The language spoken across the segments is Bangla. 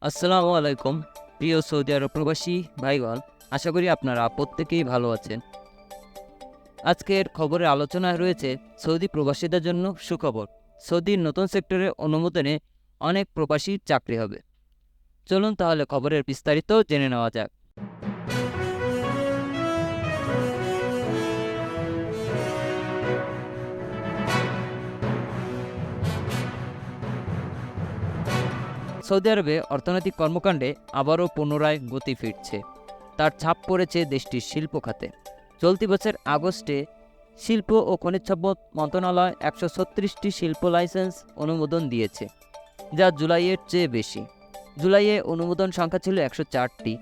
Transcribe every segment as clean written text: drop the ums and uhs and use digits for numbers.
আসসালামু আলাইকুম প্রিয় সৌদি আরব প্রবাসী ভাইগণ, আশা করি আপনারা প্রত্যেকেই ভালো আছেন। আজকের খবরে আলোচনায় রয়েছে সৌদি প্রবাসীদের জন্য সুখবর। সৌদির নতুন সেক্টরে অনুমোদনে অনেক প্রবাসীর চাকরি হবে। চলুন তাহলে খবরের বিস্তারিত জেনে নেওয়া যাক। সৌদি আরবে অর্থনৈতিক কর্মকাণ্ডে আবারও পুনরায় গতি ফিরছে। তার ছাপ পড়েছে দেশটির শিল্প খাতে। চলতি বছর আগস্টে শিল্প ও খনিজ সম্পদ মন্ত্রণালয় 136টি শিল্প লাইসেন্স অনুমোদন দিয়েছে, যা জুলাইয়ের চেয়ে বেশি। জুলাইয়ে অনুমোদন সংখ্যা ছিল 104টি।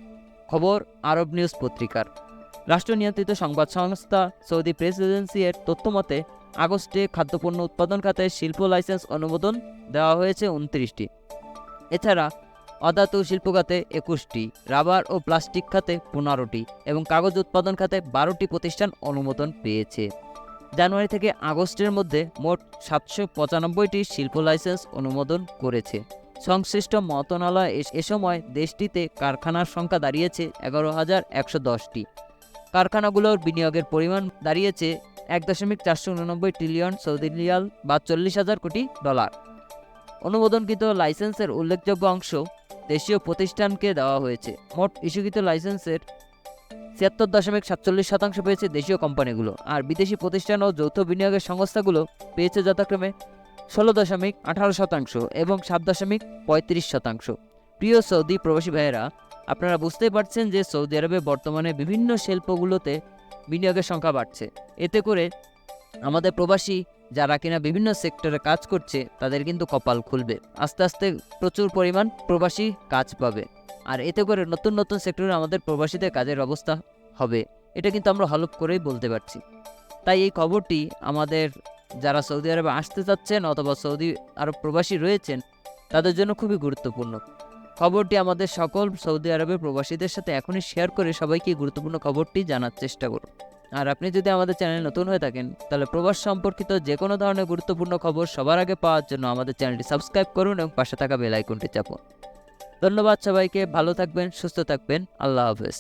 খবর আরব নিউজ পত্রিকার। রাষ্ট্র নিয়ন্ত্রিত সংবাদ সংস্থা সৌদি প্রেস এজেন্সি এর তথ্যমতে আগস্টে খাদ্যপণ্য উৎপাদন খাতে শিল্প লাইসেন্স অনুমোদন দেওয়া হয়েছে 29টি। এছাড়া অধাতু শিল্প খাতে 21টি, রাবার ও প্লাস্টিক খাতে 15টি এবং কাগজ উৎপাদন খাতে 12টি প্রতিষ্ঠান অনুমোদন পেয়েছে। জানুয়ারি থেকে আগস্টের মধ্যে মোট 795টি শিল্প লাইসেন্স অনুমোদন করেছে। সংশ্লিষ্ট মন্ত্রণালয় এ সময় দেশটিতে কারখানার সংখ্যা দাঁড়িয়েছে 11,110টি। কারখানাগুলোর বিনিয়োগের পরিমাণ দাঁড়িয়েছে 1.489 ট্রিলিয়ন সৌদি রিয়াল বা 40,000 কোটি ডলার। অনুমোদনকৃত লাইসেন্সের উল্লেখযোগ্য অংশ দেশীয় প্রতিষ্ঠানকে দেওয়া হয়েছে। মোট ইস্যুকৃত লাইসেন্সের 76.47% পেয়েছে দেশীয় কোম্পানিগুলো, আর বিদেশি প্রতিষ্ঠান ও যৌথ বিনিয়োগের সংস্থাগুলো পেয়েছে যথাক্রমে 16.18% এবং 7.35%। প্রিয় সৌদি প্রবাসী ভাইয়েরা, আপনারা বুঝতেই পারছেন যে সৌদি আরবে বর্তমানে বিভিন্ন শিল্পগুলোতে বিনিয়োগের সংখ্যা বাড়ছে। এতে করে আমাদের প্রবাসী যারা কিনা বিভিন্ন সেক্টরে কাজ করছে তাদের কিন্তু কপাল খুলবে। আস্তে আস্তে প্রচুর পরিমাণ প্রবাসী কাজ পাবে, আর এতে করে নতুন নতুন সেক্টরে আমাদের প্রবাসীদের কাজের অবস্থা হবে। এটা কিন্তু আমরা হলফ করেই বলতে পারছি। তাই এই খবরটি আমাদের যারা সৌদি আরবে আসতে চাচ্ছেন অথবা সৌদি আরব প্রবাসী রয়েছেন তাদের জন্য খুবই গুরুত্বপূর্ণ। খবরটি আমাদের সকল সৌদি আরবের প্রবাসীদের সাথে এখনই শেয়ার করে সবাইকে গুরুত্বপূর্ণ খবরটি জানার চেষ্টা করুন। আর আপনি যদি আমাদের চ্যানেল নতুন হয়ে থাকেন তাহলে প্রবাস সম্পর্কিত যে কোনো ধরনের গুরুত্বপূর্ণ খবর সবার আগে পাওয়ার জন্য আমাদের চ্যানেলটি সাবস্ক্রাইব করুন এবং পাশে থাকা বেল আইকনটি চাপুন। ধন্যবাদ সবাইকে। ভালো থাকবেন, সুস্থ থাকবেন। আল্লাহ হাফেজ।